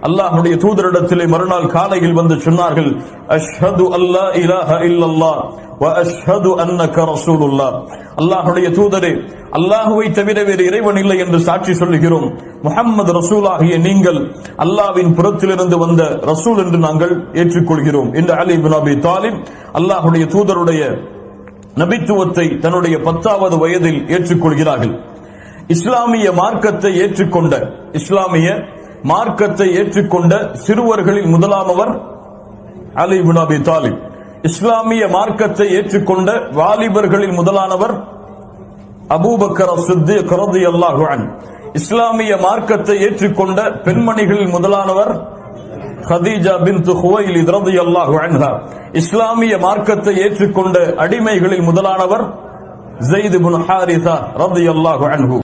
அல்லாஹ்வுடைய தூதரிடத்திலே மறுநாள் காலையில் வந்து சொன்னார்கள், அஷ்ஹது அல்லா இலாஹ இல்லல்லாஹ் வ அஷ்ஹது அன்னக ரசூலுல்லாஹ். அல்லாஹ்வுடைய தூதரே, அல்லாஹ்வை தவிர வேறு இறைவன் இல்லை என்று சாட்சி சொல்லுகிறோம். முஹம்மது ரசூலாகிய நீங்கள் அல்லாஹ்வின் புறத்திலிருந்து வந்த ரசூல் என்று நாங்கள் ஏற்றுக்கொள்கிறோம் என்று அலி இப்னு அபி தாலிப் அல்லாஹ்வுடைய தூதருடைய நபித்துவத்தை தன்னுடைய 10வது வயதில் ஏற்றுக்கொள்கிறார்கள். இஸ்லாமிய மார்க்கத்தை ஏற்றுக்கொண்ட சிறுவர்களில் முதலாமவர் அலி இப்னு அபி தாலிப். இஸ்லாமிய மார்க்கத்தை ஏற்றுக்கொண்ட வாலிபர்களில் முதலானவர் அபூபக்கர் அஸ்-சித்தீக் ரலியல்லாஹு அன்ஹு. இஸ்லாமிய மார்க்கத்தை ஏற்றுக்கொண்ட பெண்மணிகளில் முதலானவர் ஹதீஜா பின்த் குவைலித் ரலியல்லாஹு அன்ஹா. இஸ்லாமிய மார்க்கத்தை ஏற்றுக்கொண்ட அடிமைகளில் முதலானவர் ஸைத் இப்னு ஹாரிஸா ரலியல்லாஹு அன்ஹு.